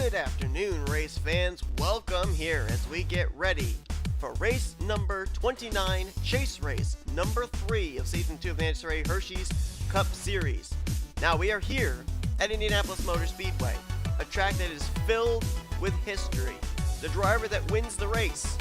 Good afternoon, race fans. Welcome here as we get ready for race number 29, chase race number 3 of season 2 of the NNSCRA Hersheys Cup Series. Now we are here at Indianapolis Motor Speedway, a track that is filled with history. The driver that wins the race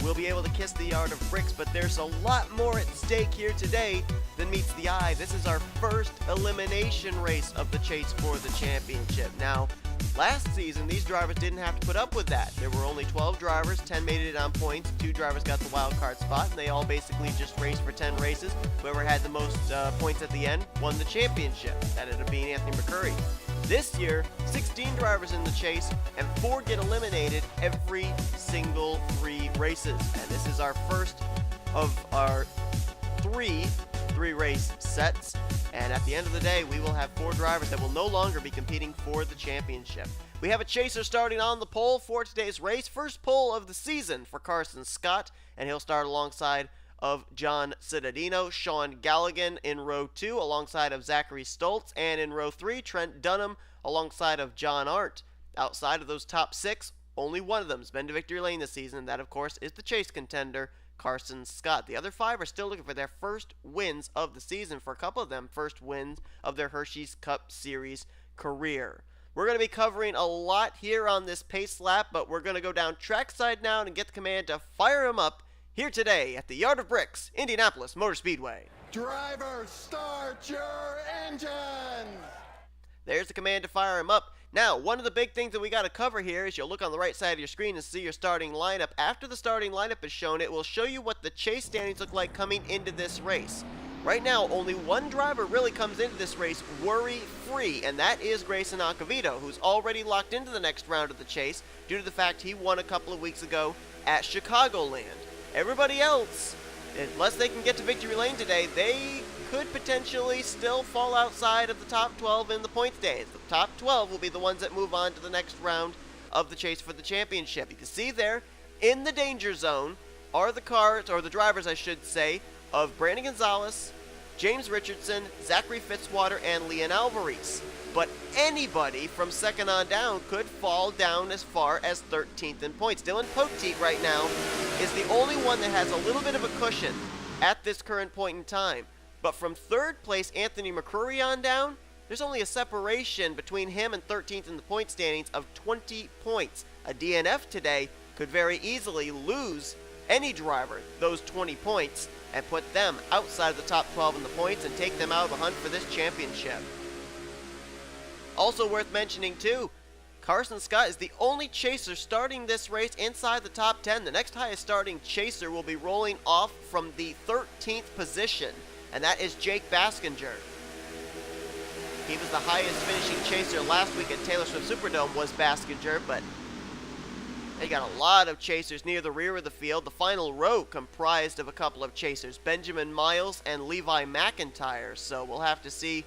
will be able to kiss the yard of bricks, but there's a lot more at stake here today than meets the eye. This is our first elimination race of the chase for the championship. Now, last season, these drivers didn't have to put up with that. There were only 12 drivers, 10 made it on points, 2 drivers got the wild card spot, and they all basically just raced for 10 races. Whoever had the most points at the end won the championship. That ended up being Anthony McCurry. This year, 16 drivers in the chase, and 4 get eliminated every single 3 races. And this is our first of our three race sets. And at the end of the day, we will have 4 drivers that will no longer be competing for the championship. We have a chaser starting on the pole for today's race. First pole of the season for Carson Scott, and he'll start alongside of John Cittadino. Sean Galligan in row 2 alongside of Zachary Stoltz, and in row 3 Trent Dunham alongside of John Arndt. Outside of those top 6, only one of them has been to victory lane this season, and that of course is the chase contender Carson Scott. The other 5 are still looking for their first wins of the season. For a couple of them, first wins of their Hersheys Cup Series career. We're going to be covering a lot here on this pace lap, but we're going to go down trackside now and get the command to fire him up here today at the Yard of Bricks, Indianapolis Motor Speedway. Driver, start your engines! There's the command to fire him up. Now, one of the big things that we got to cover here is you'll look on the right side of your screen and see your starting lineup. After the starting lineup is shown, it will show you what the chase standings look like coming into this race. Right now, only one driver really comes into this race worry-free, and that is Grayson Acavito, who's already locked into the next round of the chase due to the fact he won a couple of weeks ago at Chicagoland. Everybody else, unless they can get to victory lane today, they could potentially still fall outside of the top 12 in the points days. The top 12 will be the ones that move on to the next round of the chase for the championship. You can see there, in the danger zone, are the cars, or the drivers I should say, of Brandon Gonzalez, James Richardson, Zachary Fitzwater, and Leon Alvarez. But anybody from second on down could fall down as far as 13th in points. Dylan Poteet right now is the only one that has a little bit of a cushion at this current point in time. But from third place, Anthony McCurry on down, there's only a separation between him and 13th in the point standings of 20 points. A DNF today could very easily lose any driver those 20 points and put them outside of the top 12 in the points and take them out of a hunt for this championship. Also worth mentioning too, Carson Scott is the only chaser starting this race inside the top 10. The next highest starting chaser will be rolling off from the 13th position, and that is Jake Baskinger. He was the highest finishing chaser last week at Taylor Swift Superdome, was Baskinger, but they got a lot of chasers near the rear of the field. The final row comprised of a couple of chasers, Benjamin Miles and Levi McIntyre, so we'll have to see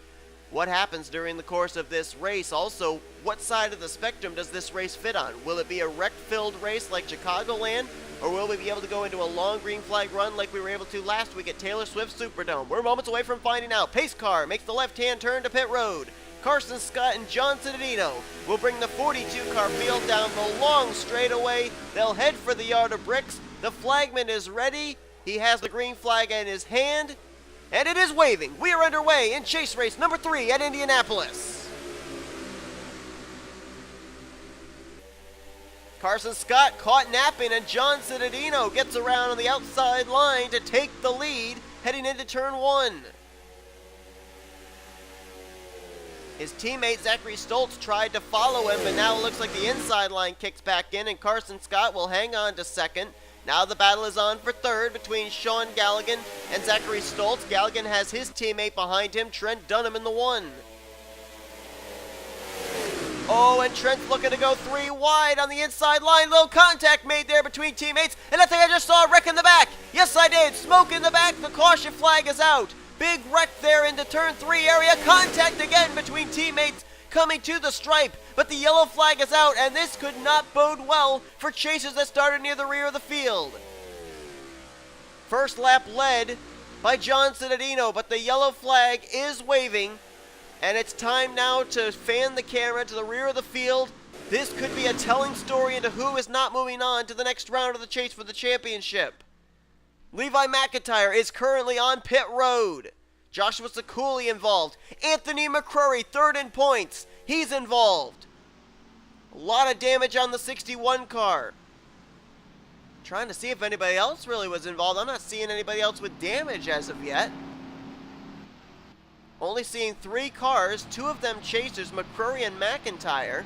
what happens during the course of this race. Also, what side of the spectrum does this race fit on? Will it be a wreck-filled race like Chicagoland, or will we be able to go into a long green flag run like we were able to last week at Taylor Swift Superdome? We're moments away from finding out. Pace car makes the left-hand turn to pit road. Carson Scott and John Cittadino will bring the 42-car field down the long straightaway. They'll head for the Yard of Bricks. The flagman is ready. He has the green flag in his hand, and it is waving. We are underway in chase race number 3 at Indianapolis. Carson Scott caught napping, and John Cittadino gets around on the outside line to take the lead heading into turn 1. His teammate Zachary Stoltz tried to follow him, but now it looks like the inside line kicks back in, and Carson Scott will hang on to second. Now the battle is on for third between Sean Galligan and Zachary Stoltz. Galligan has his teammate behind him, Trent Dunham, in the 1. Oh, and Trent's looking to go 3 wide on the inside line. Little contact made there between teammates, and I think I just saw a wreck in the back. Yes, I did. Smoke in the back. The caution flag is out. Big wreck there into turn 3 area. Contact again between teammates coming to the stripe, but the yellow flag is out, and this could not bode well for chasers that started near the rear of the field. First lap led by John Cittadino, but the yellow flag is waving And it's time now to fan the camera to the rear of the field. This could be a telling story into who is not moving on to the next round of the chase for the championship. Levi McIntyre is currently on pit road. Joshua Sekuli involved. Anthony McCrory, third in points. He's involved. A lot of damage on the 61 car. Trying to see if anybody else really was involved. I'm not seeing anybody else with damage as of yet. Only seeing 3 cars, 2 of them chasers, McCrory and McIntyre.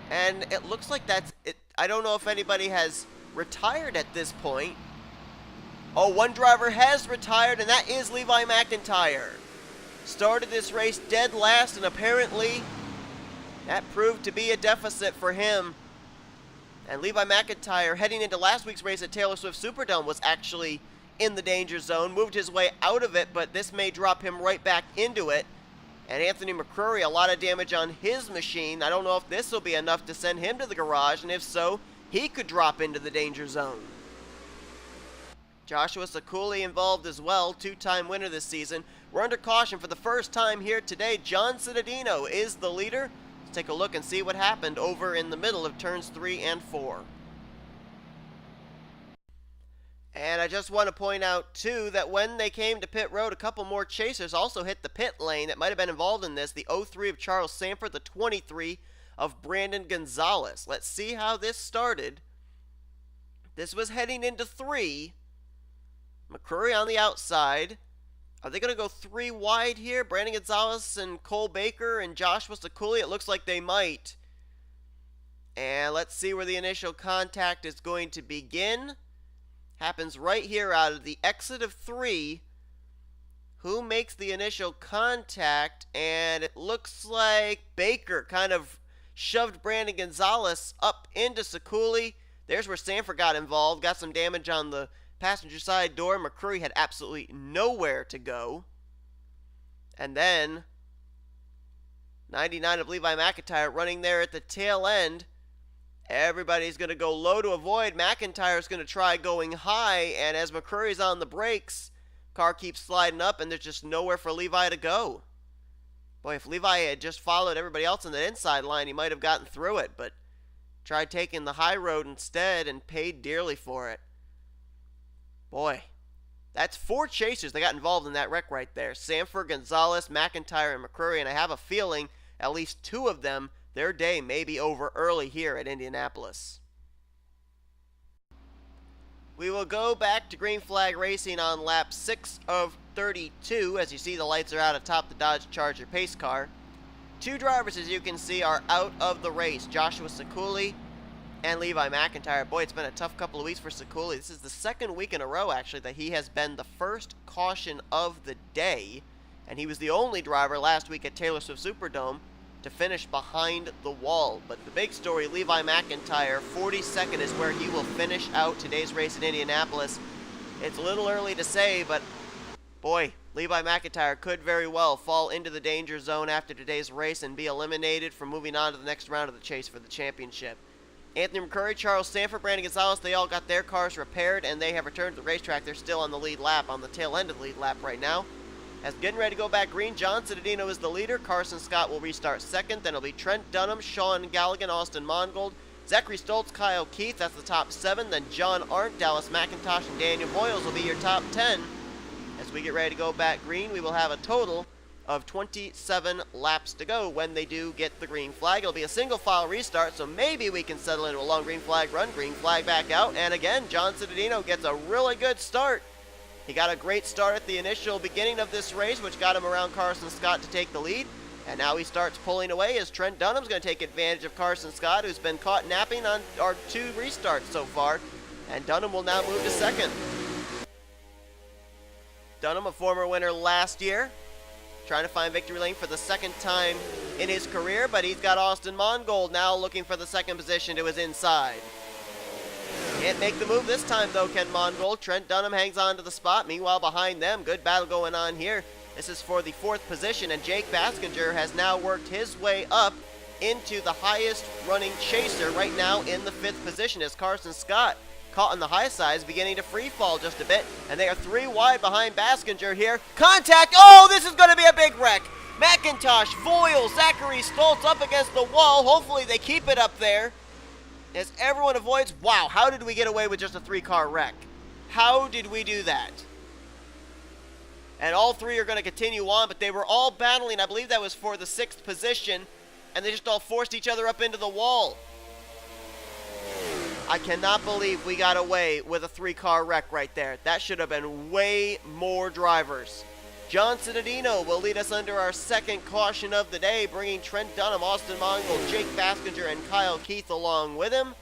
And it looks like that's it. I don't know if anybody has retired at this point. Oh, one driver has retired, and that is Levi McIntyre. Started this race dead last, and apparently that proved to be a deficit for him. And Levi McIntyre, heading into last week's race at Taylor Swift Superdome, was actually in the danger zone, moved his way out of it, but this may drop him right back into it. And Anthony McCrory, a lot of damage on his machine. I don't know if this will be enough to send him to the garage, and if so, he could drop into the danger zone. Joshua Sekuli involved as well, 2-time winner this season. We're under caution for the first time here today. John Cittadino is the leader. Let's take a look and see what happened over in the middle of turns 3 and 4. And I just want to point out, too, that when they came to pit road, a couple more chasers also hit the pit lane that might have been involved in this. The 03 of Charles Sanford, the 23 of Brandon Gonzalez. Let's see how this started. This was heading into 3. McCrory on the outside. Are they going to go 3 wide here? Brandon Gonzalez and Cole Baker and Joshua Sekuli? It looks like they might. And let's see where the initial contact is going to begin. Happens right here out of the exit of 3. Who makes the initial contact? And it looks like Baker kind of shoved Brandon Gonzalez up into Sekuli. There's where Sanford got involved. Got some damage on the passenger side door. McCrory had absolutely nowhere to go. And then 99 of Levi McIntyre running there at the tail end. Everybody's going to go low to avoid. McIntyre's going to try going high, and as McCrory's on the brakes, car keeps sliding up, and there's just nowhere for Levi to go. Boy, if Levi had just followed everybody else on the inside line, he might have gotten through it, but tried taking the high road instead and paid dearly for it. Boy, that's 4 chasers that got involved in that wreck right there. Sanford, Gonzalez, McIntyre, and McCrory, and I have a feeling at least 2 of them, their day may be over early here at Indianapolis. We will go back to green flag racing on lap 6 of 32. As you see, the lights are out atop the Dodge Charger pace car. 2 drivers, as you can see, are out of the race. Joshua Sekuli and Levi McIntyre. Boy, it's been a tough couple of weeks for Sekuli. This is the 2nd week in a row, actually, that he has been the first caution of the day. And he was the only driver last week at Taylor Swift Superdome to finish behind the wall. But the big story, Levi McIntyre, 42nd is where he will finish out today's race in Indianapolis. It's a little early to say, but boy, Levi McIntyre could very well fall into the danger zone after today's race and be eliminated from moving on to the next round of the chase for the championship. Anthony McCrory, Charles Sanford, Brandon Gonzalez, they all got their cars repaired and they have returned to the racetrack. They're still on the lead lap, on the tail end of the lead lap right now. As getting ready to go back green, John Cittadino is the leader. Carson Scott will restart 2nd. Then it'll be Trent Dunham, Sean Galligan, Austin Mongold, Zachary Stoltz, Kyle Keith. That's the top 7. Then John Arndt, Dallas McIntosh, and Daniel Boyles will be your top 10. As we get ready to go back green, we will have a total of 27 laps to go when they do get the green flag. It'll be a single file restart, so maybe we can settle into a long green flag run. Green flag back out, and again, John Cittadino gets a really good start. He got a great start at the initial beginning of this race, which got him around Carson Scott to take the lead. And now he starts pulling away as Trent Dunham's going to take advantage of Carson Scott, who's been caught napping on our 2 restarts so far. And Dunham will now move to 2nd. Dunham, a former winner last year, trying to find victory lane for the 2nd time in his career, but he's got Austin Mongold now looking for the 2nd position to his inside. Can't make the move this time, though, Ken Mongold. Trent Dunham hangs on to the spot. Meanwhile, behind them, good battle going on here. This is for the 4th position, and Jake Baskinger has now worked his way up into the highest running chaser right now in the 5th position as Carson Scott, caught on the high side, is beginning to free fall just a bit, and they are 3 wide behind Baskinger here. Contact! Oh, this is going to be a big wreck! McIntosh, Voyle, Zachary Stoltz up against the wall. Hopefully they keep it up there as everyone avoids. Wow, how did we get away with just a 3-car wreck? How did we do that? And all 3 are going to continue on, but they were all battling. I believe that was for the 6th position, and they just all forced each other up into the wall. I cannot believe we got away with a 3-car wreck right there. That should have been way more drivers. John Cittadino will lead us under our 2nd caution of the day, bringing Trent Dunham, Austin Mongol, Jake Baskinger, and Kyle Keith along with him.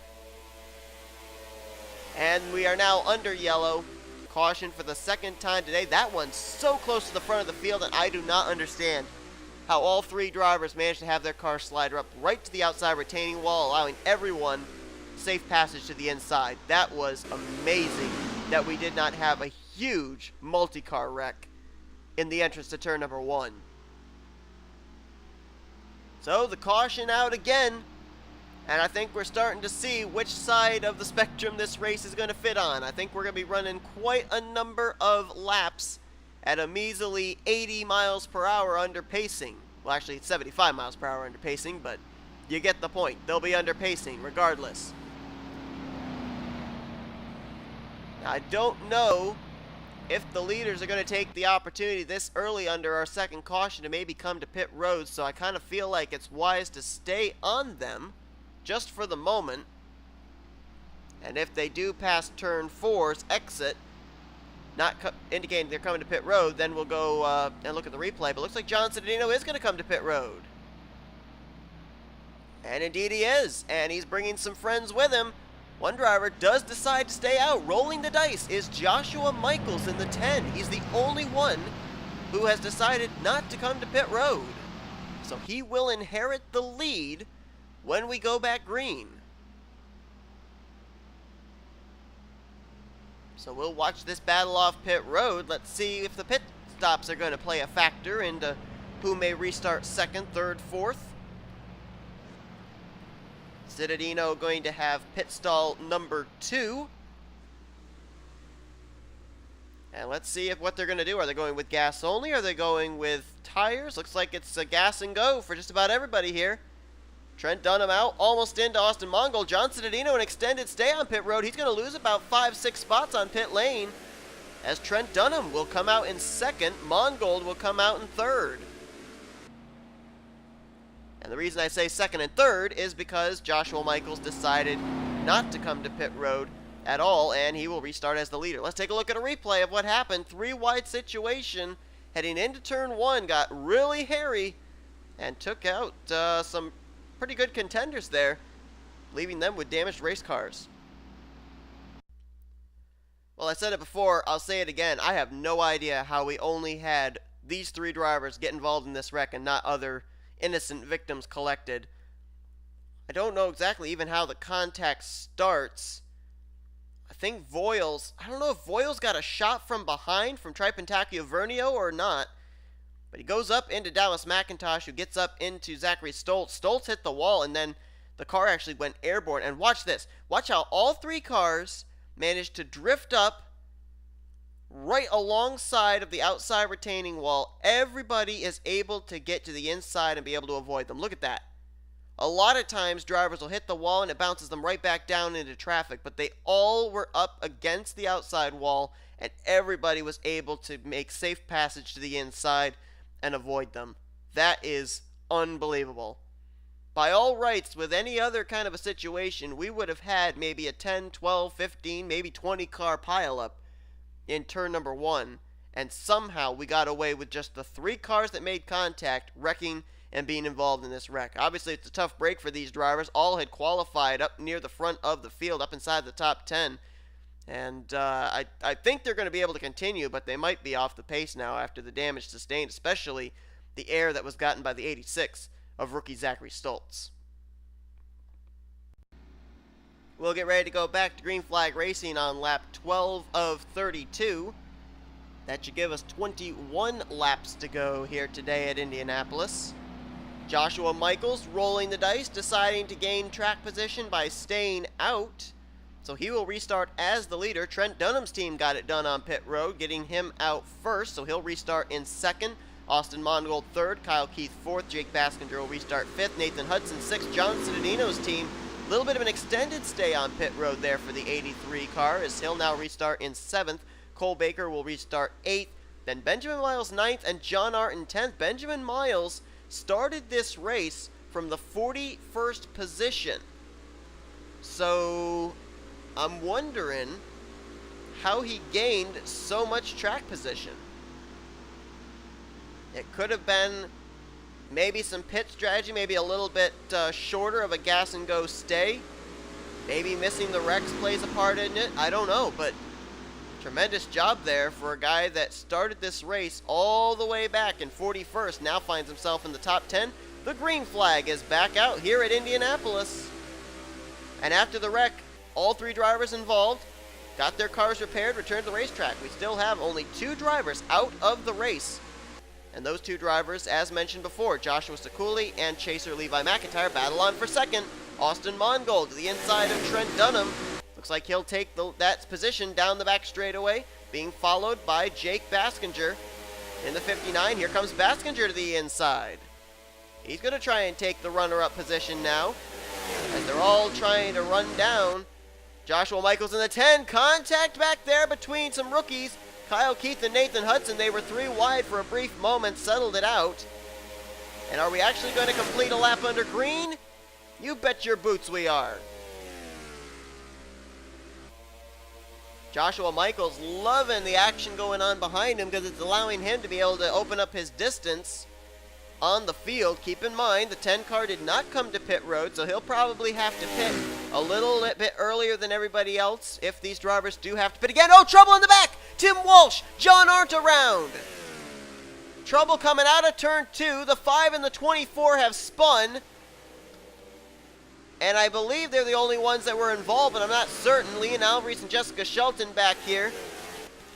And we are now under yellow. Caution for the 2nd time today. That one's so close to the front of the field, and I do not understand how all 3 drivers managed to have their car slide up right to the outside retaining wall, allowing everyone safe passage to the inside. That was amazing that we did not have a huge multi-car wreck in the entrance to turn number 1. So the caution out again, and I think we're starting to see which side of the spectrum this race is going to fit on. I think we're going to be running quite a number of laps at a measly 80 miles per hour under pacing. Well, actually it's 75 miles per hour under pacing, but you get the point. They'll be under pacing regardless. I don't know if the leaders are going to take the opportunity this early under our 2nd caution to maybe come to pit road, so I kind of feel like it's wise to stay on them just for the moment. And if they do pass turn 4's exit, not indicating they're coming to pit road, then we'll go and look at the replay. But it looks like John Cittadino is going to come to pit road. And indeed he is, and he's bringing some friends with him. One driver does decide to stay out. Rolling the dice is Joshua Michaels in the 10. He's the only one who has decided not to come to pit road. So he will inherit the lead when we go back green. So we'll watch this battle off pit road. Let's see if the pit stops are going to play a factor into who may restart 2nd, 3rd, 4th. Cittadino going to have pit stall number 2. And let's see if what they're going to do. Are they going with gas only? Are they going with tires? Looks like it's a gas and go for just about everybody here. Trent Dunham out, almost into Austin Mongol. John Cittadino an extended stay on pit road. He's going to lose about 5-6 spots on pit lane, as Trent Dunham will come out in 2nd. Mongol will come out in 3rd. And the reason I say 2nd and 3rd is because Joshua Michaels decided not to come to pit road at all, and he will restart as the leader. Let's take a look at a replay of what happened. 3-wide situation heading into turn 1, got really hairy and took out some pretty good contenders there, leaving them with damaged race cars. Well, I said it before, I'll say it again. I have no idea how we only had these 3 drivers get involved in this wreck and not other innocent victims collected. I don't know exactly even how the contact starts. I think Voiles, I don't know if Voiles got a shot from behind from Tripentakio Vernio or not, but he goes up into Dallas McIntosh, who gets up into Zachary Stoltz. Stoltz hit the wall, and then the car actually went airborne. And watch this. Watch how all 3 cars managed to drift up right alongside of the outside retaining wall. Everybody is able to get to the inside and be able to avoid them. Look at that. A lot of times drivers will hit the wall and it bounces them right back down into traffic, but they all were up against the outside wall and everybody was able to make safe passage to the inside and avoid them. That is unbelievable. By all rights, with any other kind of a situation, we would have had maybe a 10, 12, 15, maybe 20 car pileup in turn number 1, and somehow we got away with just the 3 cars that made contact wrecking and being involved in this wreck. Obviously, it's a tough break for these drivers. All had qualified up near the front of the field, up inside the top 10. And I think they're going to be able to continue, but they might be off the pace now after the damage sustained, especially the air that was gotten by the 86 of rookie Zachary Stoltz. We'll get ready to go back to green flag racing on lap 12 of 32. That should give us 21 laps to go here today at Indianapolis. Joshua Michaels rolling the dice, deciding to gain track position by staying out. So he will restart as the leader. Trent Dunham's team got it done on pit road, getting him out first, so he'll restart in 2nd. Austin Mongold 3rd, Kyle Keith 4th, Jake Baskinger will restart 5th, Nathan Hudson 6th, John Cittadino's team. A little bit of an extended stay on pit road there for the 83 car, as he'll now restart in 7th. Cole Baker will restart 8th, then Benjamin Miles 9th, and John Arnton 10th. Benjamin Miles started this race from the 41st position. So I'm wondering how he gained so much track position. It could have been maybe some pit strategy, maybe a little bit shorter of a gas and go stay. Maybe missing the Rex plays a part in it. I don't know, but tremendous job there for a guy that started this race all the way back in 41st, now finds himself in the top 10. The green flag is back out here at Indianapolis. And after the wreck, all 3 drivers involved got their cars repaired, returned to the racetrack. We still have only 2 drivers out of the race. And those 2 drivers, as mentioned before, Joshua Sekuli and Chaser Levi McIntyre, battle on for second. Austin Mongold to the inside of Trent Dunham. Looks like he'll take that position down the back straightaway, being followed by Jake Baskinger in the 59. Here comes Baskinger to the inside. He's going to try and take the runner-up position now, as they're all trying to run down. Joshua Michaels in the 10. Contact back there between some rookies. Kyle Keith and Nathan Hudson, they were 3 wide for a brief moment, settled it out. And are we actually going to complete a lap under green? You bet your boots we are. Joshua Michaels loving the action going on behind him because it's allowing him to be able to open up his distance on the field. Keep in mind, the 10 car did not come to pit road, so he'll probably have to pit a little bit earlier than everybody else if these drivers do have to pit again. Oh, trouble in the back! Tim Walsh, John Arndt around. Trouble coming out of turn 2. The 5 and the 24 have spun. And I believe they're the only ones that were involved, but I'm not certain. Leon Alvarez and Jessica Shelton back here.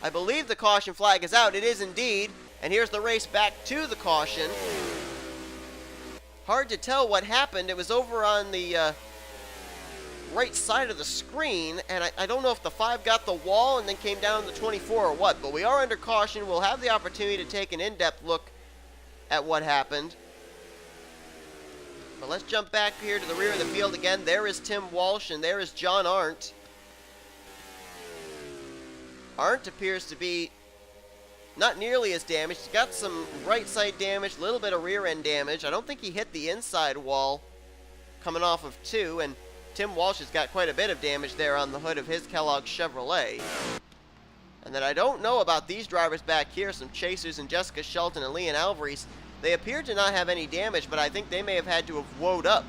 I believe the caution flag is out. It is indeed. And here's the race back to the caution. Hard to tell what happened. It was over on the right side of the screen, and I don't know if the 5 got the wall and then came down to the 24 or what, but we are under caution. We'll have the opportunity to take an in-depth look at what happened. But let's jump back here to the rear of the field again. There is Tim Walsh, and there is John Arndt. Arndt appears to be not nearly as damaged. He's got some right side damage, a little bit of rear end damage. I don't think he hit the inside wall coming off of 2, and Tim Walsh has got quite a bit of damage there on the hood of his Kellogg Chevrolet. And then I don't know about these drivers back here, some Chasers and Jessica Shelton and Leon Alvarez. They appear to not have any damage, but I think they may have had to have woed up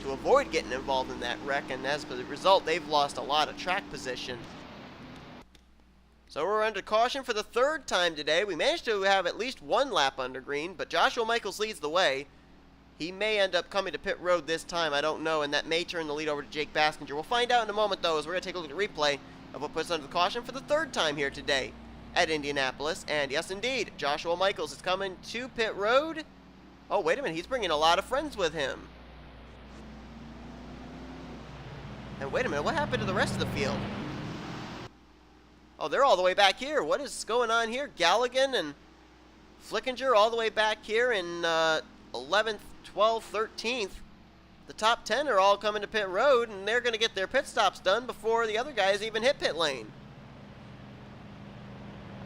to avoid getting involved in that wreck, and as a result, they've lost a lot of track position. So we're under caution for the 3rd time today. We managed to have at least 1 lap under green, but Joshua Michaels leads the way. He may end up coming to pit road this time, I don't know, and that may turn the lead over to Jake Baskinger. We'll find out in a moment, though, as we're going to take a look at a replay of what puts us under the caution for the 3rd time here today at Indianapolis. And yes, indeed, Joshua Michaels is coming to pit road. Oh, wait a minute, he's bringing a lot of friends with him. And wait a minute, what happened to the rest of the field? Oh, they're all the way back here. What is going on here? Galligan and Flickinger all the way back here in 11th, 12th, 13th. The top 10 are all coming to pit road, and they're going to get their pit stops done before the other guys even hit pit lane.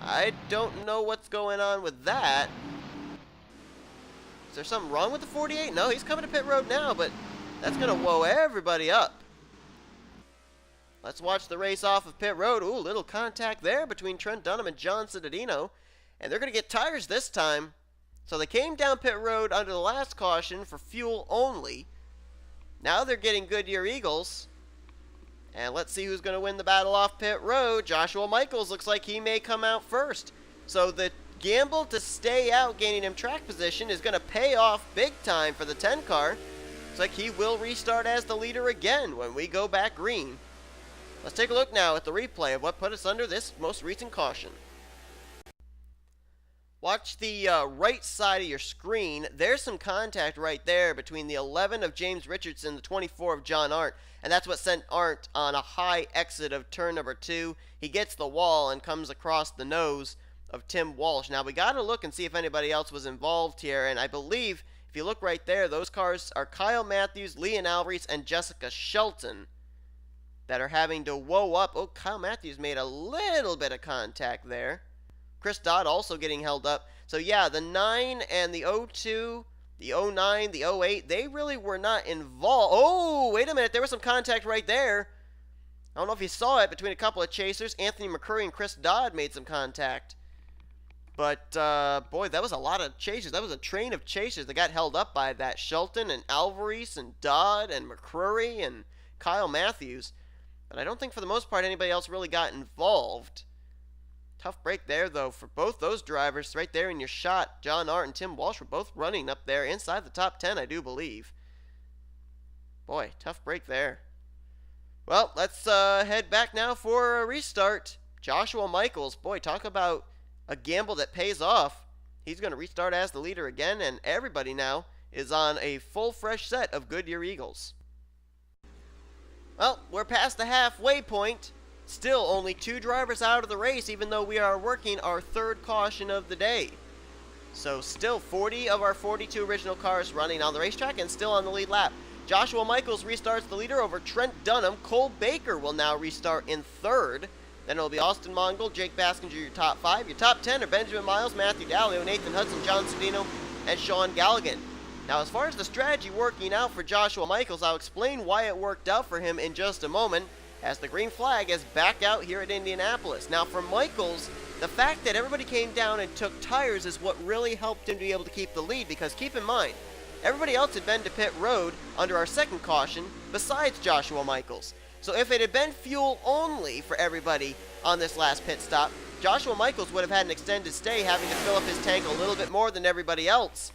I don't know what's going on with that. Is there something wrong with the 48? No, he's coming to pit road now, but that's going to woe everybody up. Let's watch the race off of pit road. Ooh, little contact there between Trent Dunham and John Cittadino. And they're going to get tires this time. So they came down pit road under the last caution for fuel only. Now they're getting Goodyear Eagles. And let's see who's going to win the battle off pit road. Joshua Michaels looks like he may come out first. So the gamble to stay out, gaining him track position, is going to pay off big time for the 10 car. Looks like he will restart as the leader again when we go back green. Let's take a look now at the replay of what put us under this most recent caution. Watch the right side of your screen. There's some contact right there between the 11 of James Richardson and the 24 of John Arndt, and that's what sent Arndt on a high exit of turn number 2. He gets the wall and comes across the nose of Tim Walsh. Now, we got to look and see if anybody else was involved here, and I believe, if you look right there, those cars are Kyle Matthews, Leon Alvarez, and Jessica Shelton that are having to whoa up. Oh, Kyle Matthews made a little bit of contact there. Chris Dodd also getting held up. So, yeah, the 9 and the 02, the 09, the 08, they really were not involved. Oh, wait a minute. There was some contact right there. I don't know if you saw it between a couple of chasers. Anthony McCurry and Chris Dodd made some contact. But, boy, that was a lot of chasers. That was a train of chasers that got held up by that. Shelton and Alvarez and Dodd and McCurry and Kyle Matthews. But I don't think for the most part anybody else really got involved. Tough break there, though, for both those drivers. Right there in your shot, John Art and Tim Walsh were both running up there inside the top 10, I do believe. Boy, tough break there. Well, let's head back now for a restart. Joshua Michaels, boy, talk about a gamble that pays off. He's going to restart as the leader again, and everybody now is on a full fresh set of Goodyear Eagles. Well, we're past the halfway point. Still only 2 drivers out of the race, even though we are working our 3rd caution of the day. So still 40 of our 42 original cars running on the racetrack and still on the lead lap. Joshua Michaels restarts the leader over Trent Dunham. Cole Baker will now restart in 3rd. Then it'll be Austin Mongold, Jake Baskinger, your top 5. Your top 10 are Benjamin Miles, Matthew Dallio, Nathan Hudson, John Sedino, and Sean Galligan. Now, as far as the strategy working out for Joshua Michaels, I'll explain why it worked out for him in just a moment, as the green flag is back out here at Indianapolis. Now, for Michaels, the fact that everybody came down and took tires is what really helped him to be able to keep the lead, because keep in mind, everybody else had been to pit road under our 2nd caution besides Joshua Michaels. So if it had been fuel only for everybody on this last pit stop, Joshua Michaels would have had an extended stay, having to fill up his tank a little bit more than everybody else.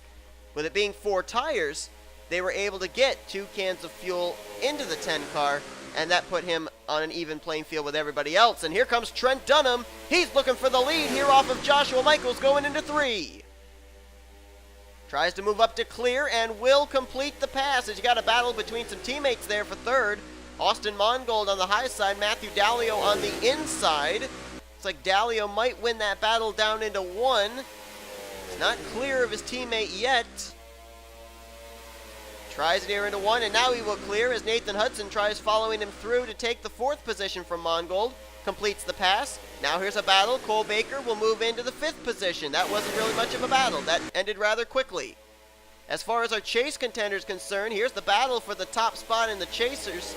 With it being 4 tires, they were able to get 2 cans of fuel into the 10 car, and that put him on an even playing field with everybody else. And here comes Trent Dunham. He's looking for the lead here off of Joshua Michaels going into 3. Tries to move up to clear and will complete the pass, as you got a battle between some teammates there for 3rd. Austin Mongold on the high side, Matthew Dallio on the inside. Looks like Dallio might win that battle down into 1. He's not clear of his teammate yet. Tries it here into 1, and now he will clear as Nathan Hudson tries following him through to take the 4th position from Mongold. Completes the pass. Now here's a battle. Cole Baker will move into the 5th position. That wasn't really much of a battle. That ended rather quickly. As far as our chase contender is concerned, here's the battle for the top spot in the chasers.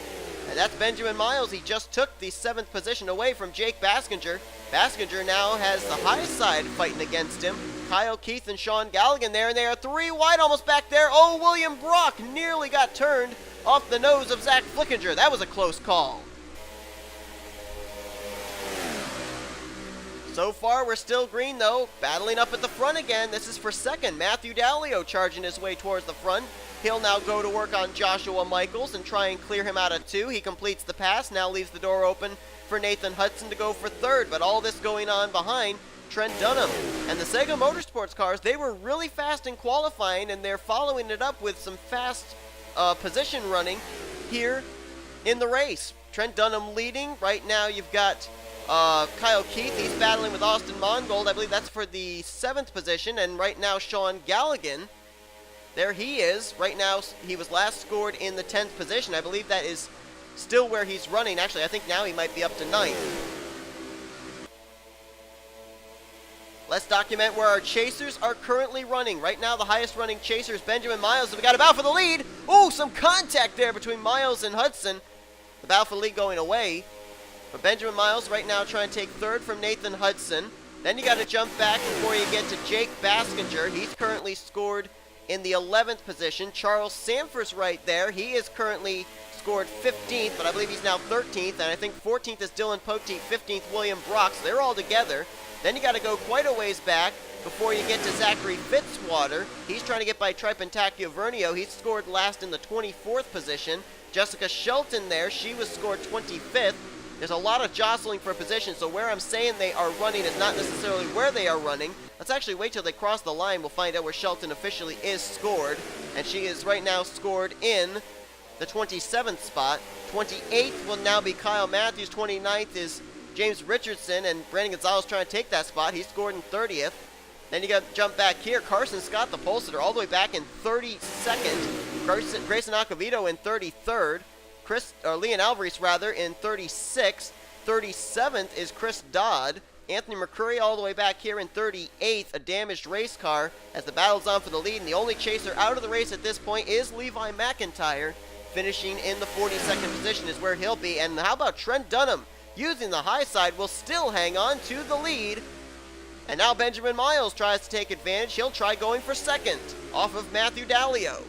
And that's Benjamin Miles. He just took the 7th position away from Jake Baskinger. Baskinger now has the high side fighting against him. Kyle Keith and Sean Galligan there, and they are 3 wide almost back there. Oh, William Brock nearly got turned off the nose of Zach Flickinger. That was a close call. So far, we're still green, though. Battling up at the front again. This is for 2nd. Matthew Dallio charging his way towards the front. He'll now go to work on Joshua Michaels and try and clear him out of 2. He completes the pass, now leaves the door open for Nathan Hudson to go for 3rd. But all this going on behind Trent Dunham. And the Sega Motorsports cars, they were really fast in qualifying, and they're following it up with some fast position running here in the race. Trent Dunham leading. Right now you've got Kyle Keith. He's battling with Austin Mongold. I believe that's for the 7th position. And right now Sean Galligan, there he is. Right now he was last scored in the 10th position. I believe that is still where he's running. Actually, I think now he might be up to 9th. Let's document where our chasers are currently running. Right now, the highest running chaser is Benjamin Miles. So we got a battle for the lead. Oh, some contact there between Miles and Hudson. The battle for the lead going away. But Benjamin Miles right now trying to take 3rd from Nathan Hudson. Then you got to jump back before you get to Jake Baskinger. He's currently scored in the 11th position. Charles Sanford's right there. He is currently scored 15th, but I believe he's now 13th. And I think 14th is Dylan Poteet, 15th William Brock. So they're all together. Then you got to go quite a ways back before you get to Zachary Fitzwater. He's trying to get by Tripin Vernio. He's scored last in the 24th position. Jessica Shelton there, she was scored 25th. There's a lot of jostling for position, so where I'm saying they are running is not necessarily where they are running. Let's actually wait till they cross the line. We'll find out where Shelton officially is scored. And she is right now scored in the 27th spot. 28th will now be Kyle Matthews. 29th is James Richardson, and Brandon Gonzalez trying to take that spot. He scored in 30th. Then you got to jump back here. Carson Scott, the pole sitter, all the way back in 32nd. Grayson Acavito in 33rd. Leon Alvarez, in 36th. 37th is Chris Dodd. Anthony McCurry all the way back here in 38th, a damaged race car as the battle's on for the lead. And the only chaser out of the race at this point is Levi McIntyre, finishing in the 42nd position is where he'll be. And how about Trent Dunham, using the high side, will still hang on to the lead. And now Benjamin Miles tries to take advantage. He'll try going for second off of Matthew Dallio.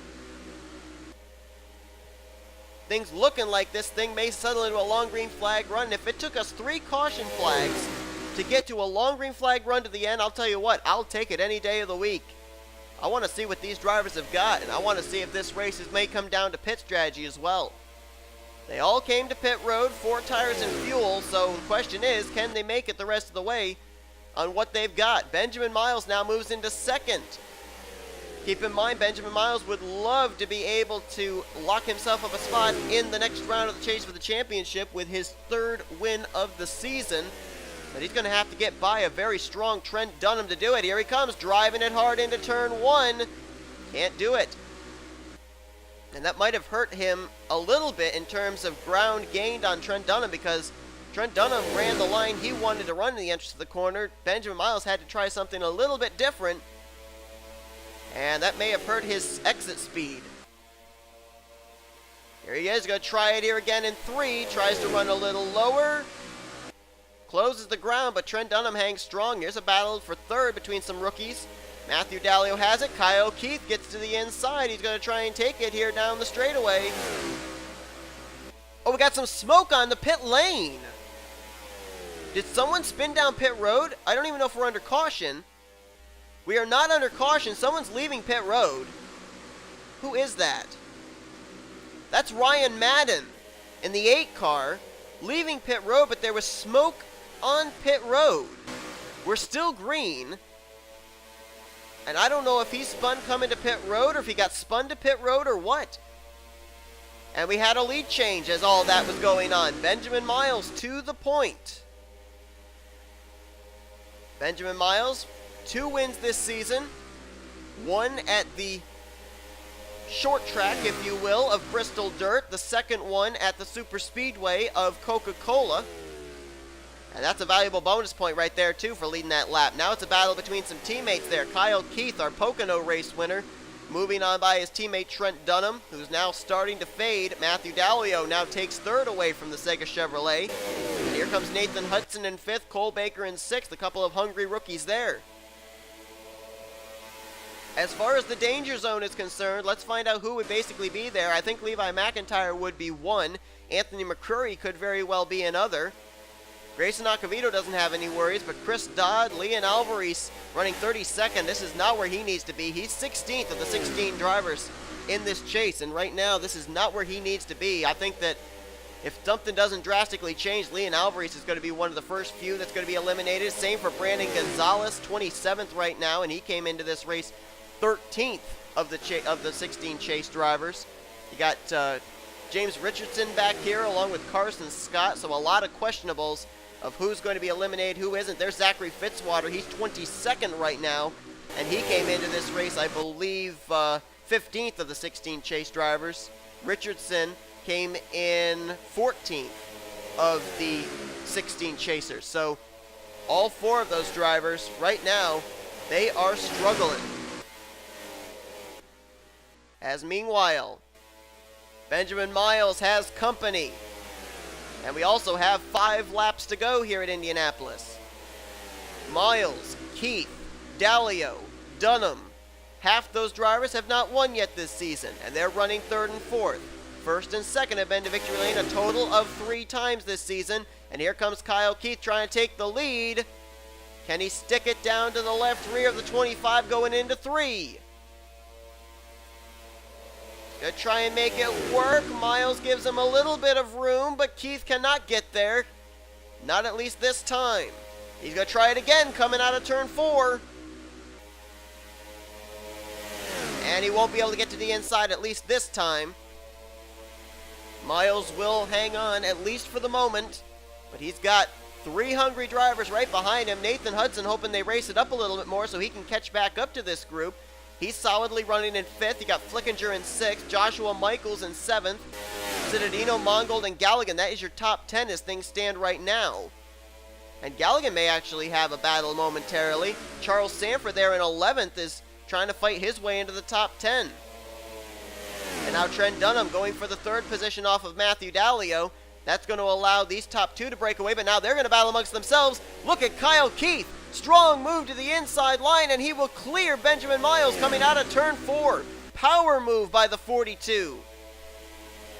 Things looking like this thing may settle into a long green flag run. If it took us 3 caution flags to get to a long green flag run to the end, I'll tell you what, I'll take it any day of the week. I want to see what these drivers have got, and I want to see if this race may come down to pit strategy as well. They all came to pit road, 4 tires and fuel, so the question is, can they make it the rest of the way on what they've got? Benjamin Miles now moves into second. Keep in mind, Benjamin Miles would love to be able to lock himself up a spot in the next round of the chase for the championship with his 3rd win of the season. But he's going to have to get by a very strong Trent Dunham to do it. Here he comes, driving it hard into turn 1. Can't do it. And that might have hurt him a little bit in terms of ground gained on Trent Dunham, because Trent Dunham ran the line he wanted to run in the entrance to the corner. Benjamin Miles had to try something a little bit different, and that may have hurt his exit speed. Here he is, going to try it here again in 3. Tries to run a little lower. Closes the ground, but Trent Dunham hangs strong. Here's a battle for 3rd between some rookies. Matthew Dallio has it. Kyle Keith gets to the inside. He's going to try and take it here down the straightaway. Oh, we got some smoke on the pit lane. Did someone spin down pit road? I don't even know if we're under caution. We are not under caution. Someone's leaving pit road. Who is that? That's Ryan Madden in the 8 car leaving pit road, but there was smoke on pit road. We're still green. And I don't know if he spun coming to pit road or if he got spun to pit road or what. And we had a lead change as all that was going on. Benjamin Miles to the point. Benjamin Miles, 2 wins this season. 1 at the short track, if you will, of Bristol Dirt. The 2nd one at the Super Speedway of Coca-Cola. And that's a valuable bonus point right there, too, for leading that lap. Now it's a battle between some teammates there. Kyle Keith, our Pocono race winner, moving on by his teammate Trent Dunham, who's now starting to fade. Matthew Dallio now takes 3rd away from the Sega Chevrolet. And here comes Nathan Hudson in 5th, Cole Baker in 6th, a couple of hungry rookies there. As far as the danger zone is concerned, let's find out who would basically be there. I think Levi McIntyre would be one. Anthony McCurry could very well be another. Grayson Acavito doesn't have any worries, but Chris Dodd, Leon Alvarez running 32nd. This is not where he needs to be. He's 16th of the 16 drivers in this chase, and right now this is not where he needs to be. I think that if something doesn't drastically change, Leon Alvarez is going to be one of the first few that's going to be eliminated. Same for Brandon Gonzalez, 27th right now, and he came into this race 13th of the 16 chase drivers. You got James Richardson back here along with Carson Scott, so a lot of questionables of who's going to be eliminated, who isn't. There's Zachary Fitzwater. He's 22nd right now, and he came into this race, I believe, 15th of the 16 chase drivers. Richardson came in 14th of the 16 chasers. So all 4 of those drivers right now, they are struggling. As meanwhile, Benjamin Miles has company. And we also have 5 laps to go here at Indianapolis. Miles, Keith, Dallio, Dunham. Half those drivers have not won yet this season, and they're running 3rd and 4th. 1st and 2nd have been to victory lane a total of 3 times this season. And here comes Kyle Keith trying to take the lead. Can he stick it down to the left rear of the 25 going into 3? Gonna try and make it work. Miles gives him a little bit of room, but Keith cannot get there. Not at least this time. He's gonna try it again coming out of turn 4. And he won't be able to get to the inside at least this time. Miles will hang on at least for the moment, but he's got 3 hungry drivers right behind him. Nathan Hudson hoping they race it up a little bit more so he can catch back up to this group. He's solidly running in 5th. You got Flickinger in 6th, Joshua Michaels in 7th, Citadino, Mongold, and Galligan. That is your top 10 as things stand right now. And Galligan may actually have a battle momentarily. Charles Sanford there in 11th is trying to fight his way into the top 10. And now Trent Dunham going for the 3rd position off of Matthew Dallio. That's going to allow these top 2 to break away, but now they're going to battle amongst themselves. Look at Kyle Keith. Strong move to the inside line, and he will clear Benjamin Miles coming out of turn 4. Power move by the 42.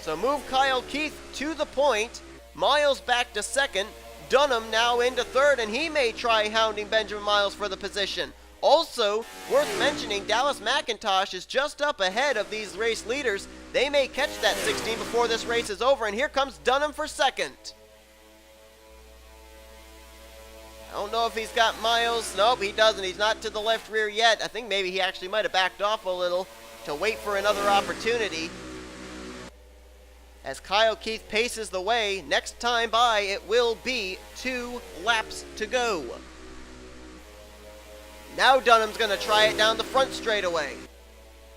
So move Kyle Keith to the point. Miles back to 2nd. Dunham now into 3rd, and he may try hounding Benjamin Miles for the position. Also, worth mentioning, Dallas McIntosh is just up ahead of these race leaders. They may catch that 16 before this race is over, and here comes Dunham for 2nd. I don't know if he's got Miles. Nope, he doesn't. He's not to the left rear yet. I think maybe he actually might have backed off a little to wait for another opportunity. As Kyle Keith paces the way, next time by it will be 2 laps to go. Now Dunham's going to try it down the front straightaway.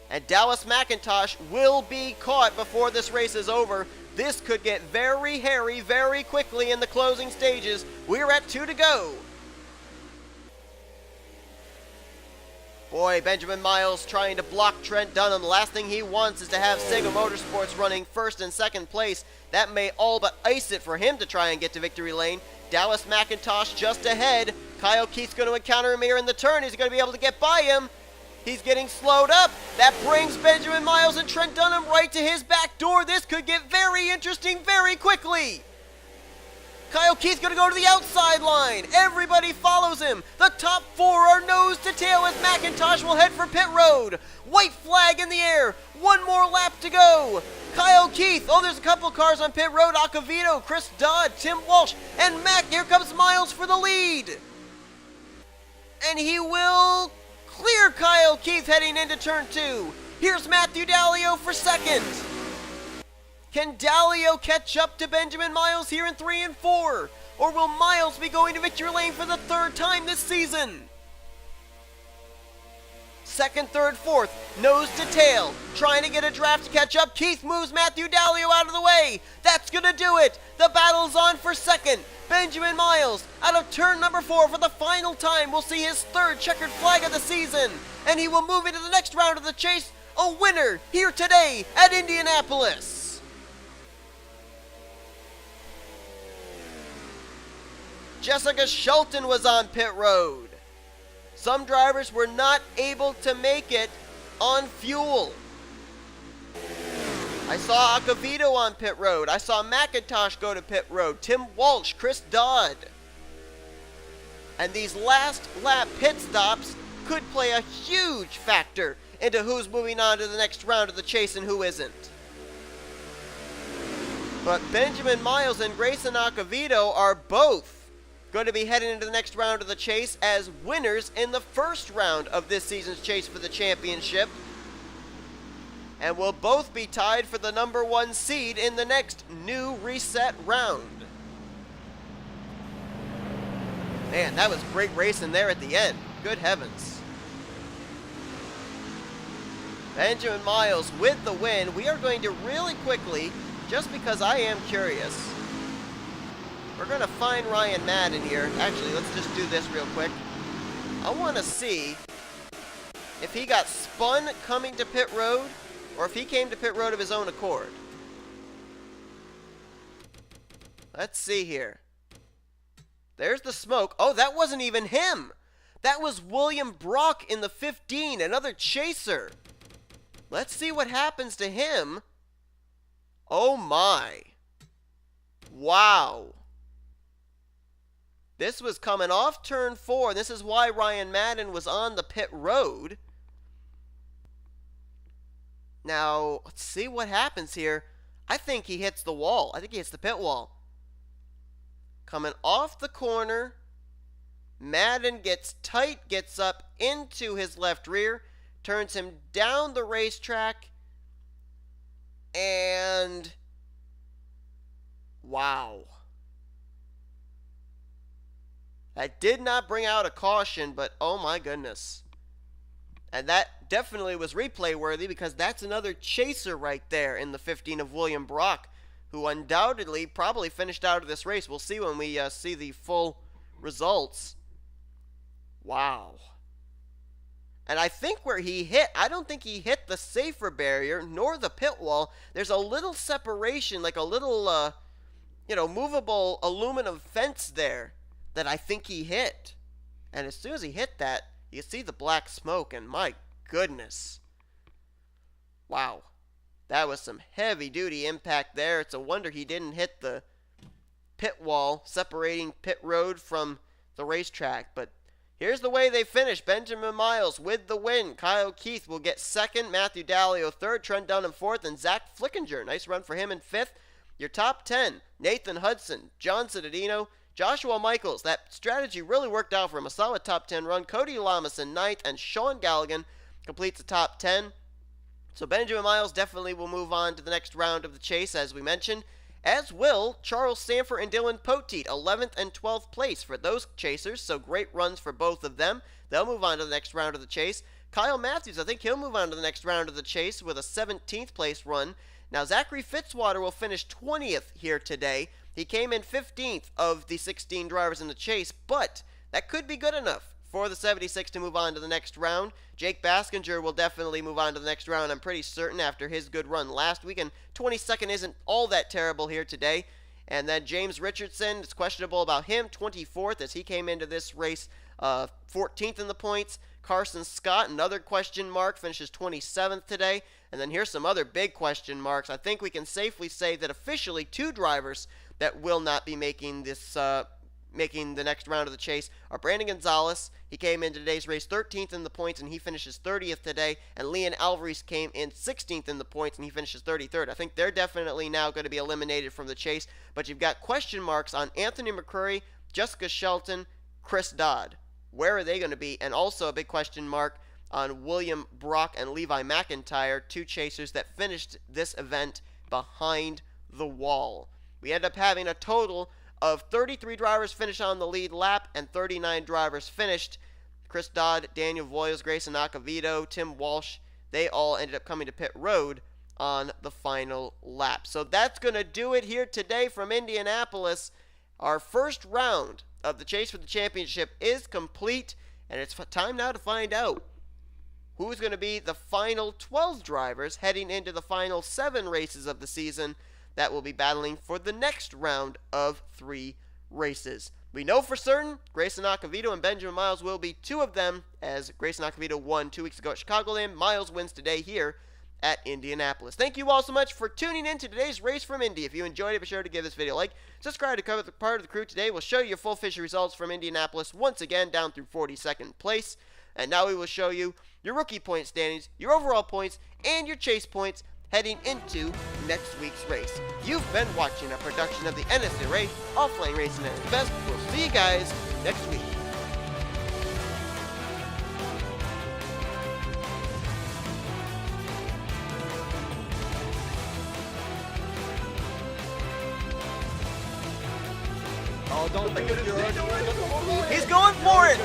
And Dallas McIntosh will be caught before this race is over. This could get very hairy very quickly in the closing stages. We're at 2 to go. Boy, Benjamin Miles trying to block Trent Dunham. The last thing he wants is to have Sega Motorsports running 1st and 2nd place. That may all but ice it for him to try and get to victory lane. Dallas McIntosh just ahead. Kyle Keith's going to encounter him here in the turn. Is he going to be able to get by him? He's getting slowed up. That brings Benjamin Miles and Trent Dunham right to his back door. This could get very interesting very quickly. Kyle Keith's going to go to the outside line. Everybody follows him. The top 4 are nose to tail as McIntosh will head for pit road. White flag in the air. 1 more lap to go. Kyle Keith. Oh, there's a couple cars on pit road. Acavito, Chris Dodd, Tim Walsh, and Mac. Here comes Miles for the lead. And he will clear Kyle Keith heading into turn 2. Here's Matthew Dallio for 2nd. Can Dallio catch up to Benjamin Miles here in 3 and 4? Or will Miles be going to victory lane for the 3rd time this season? 2nd, 3rd, 4th, nose to tail, trying to get a draft to catch up. Keith moves Matthew Dallio out of the way. That's going to do it. The battle's on for 2nd. Benjamin Miles, out of turn number 4 for the final time, will see his 3rd checkered flag of the season. And he will move into the next round of the chase, a winner here today at Indianapolis. Jessica Schulten was on pit road. Some drivers were not able to make it on fuel. I saw Acavito on pit road. I saw McIntosh go to pit road. Tim Walsh, Chris Dodd. And these last lap pit stops could play a huge factor into who's moving on to the next round of the chase and who isn't. But Benjamin Miles and Grayson Acavito are both going to be heading into the next round of the chase as winners in the 1st round of this season's chase for the championship. And will both be tied for the number 1 seed in the next new reset round. Man, that was great racing there at the end. Good heavens. Benjamin Miles with the win. We are going to really quickly, just because I am curious, we're going to find Ryan Madden here. Actually, let's just do this real quick. I want to see if he got spun coming to pit road or if he came to pit road of his own accord. Let's see here. There's the smoke. Oh, that wasn't even him. That was William Brock in the 15, another chaser. Let's see what happens to him. Oh my. Wow. This was coming off turn 4. This is why Ryan Madden was on the pit road. Now, let's see what happens here. I think he hits the wall. I think he hits the pit wall. Coming off the corner. Madden gets tight, gets up into his left rear, turns him down the racetrack, and wow. That did not bring out a caution, but oh my goodness. And that definitely was replay worthy because that's another chaser right there in the 15 of William Brock, who undoubtedly probably finished out of this race. We'll see when we see the full results. Wow. And I think where he hit, I don't think he hit the safer barrier nor the pit wall. There's a little separation, like a little, movable aluminum fence there that I think he hit. And as soon as he hit that, you see the black smoke, and my goodness. Wow. That was some heavy-duty impact there. It's a wonder he didn't hit the pit wall separating pit road from the racetrack. But here's the way they finished. Benjamin Miles with the win. Kyle Keith will get second. Matthew Dallio third. Trent Dunham fourth. And Zach Flickinger. Nice run for him in fifth. Your top 10. Nathan Hudson. John Cittadino. Joshua Michaels. That strategy really worked out for him. A solid top 10 run. Cody Lamas in ninth. And Sean Galligan completes the top 10. So Benjamin Miles definitely will move on to the next round of the chase, as we mentioned. As will Charles Sanford and Dylan Poteet, 11th and 12th place for those chasers. So great runs for both of them. They'll move on to the next round of the chase. Kyle Matthews, I think he'll move on to the next round of the chase with a 17th place run. Now Zachary Fitzwater will finish 20th here today. He came in 15th of the 16 drivers in the chase, but that could be good enough for the 76 to move on to the next round. Jake Baskinger will definitely move on to the next round, I'm pretty certain, after his good run last week. And 22nd isn't all that terrible here today. And then James Richardson, it's questionable about him, 24th, as he came into this race 14th in the points. Carson Scott, another question mark, finishes 27th today. And then here's some other big question marks. I think we can safely say that officially two drivers that will not be making this making the next round of the chase are Brandon Gonzalez. He came in today's race 13th in the points, and he finishes 30th today. And Leon Alvarez came in 16th in the points, and he finishes 33rd. I think they're definitely now going to be eliminated from the chase. But you've got question marks on Anthony McCurry, Jessica Shelton, Chris Dodd. Where are they going to be? And also a big question mark on William Brock and Levi McIntyre, two chasers that finished this event behind the wall. We end up having a total of 33 drivers finish on the lead lap and 39 drivers finished. Chris Dodd, Daniel Voyles, Grayson Acavito, Tim Walsh, they all ended up coming to pit road on the final lap. So that's going to do it here today from Indianapolis. Our first round of the chase for the championship is complete, and it's time now to find out who's going to be the final 12 drivers heading into the final 7 races of the season that will be battling for the next round of 3 races. We know for certain Grayson Acavito and Benjamin Miles will be 2 of them, as Grayson Acavito won 2 weeks ago at Chicagoland. Miles wins today here at Indianapolis. Thank you all so much for tuning in to today's race from Indy. If you enjoyed it, be sure to give this video a like. Subscribe to cover the part of the crew today. We'll show you full official results from Indianapolis once again down through 42nd place. And now we will show you your rookie point standings, your overall points, and your chase points heading into next week's race. You've been watching a production of the NNSCRA Offline Racing at its best. We'll see you guys next week. Oh, don't think it is. He's going for it!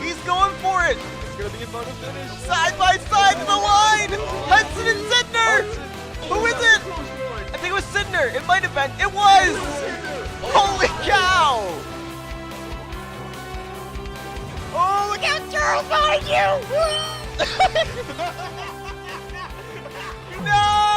He's going for it! It's gonna be a fun finish. Side by side to the line! Hudson and Sidner! Who is it? I think it was Sidner. It might have been. It was! Holy cow! Oh, look out, Charles, behind you! No!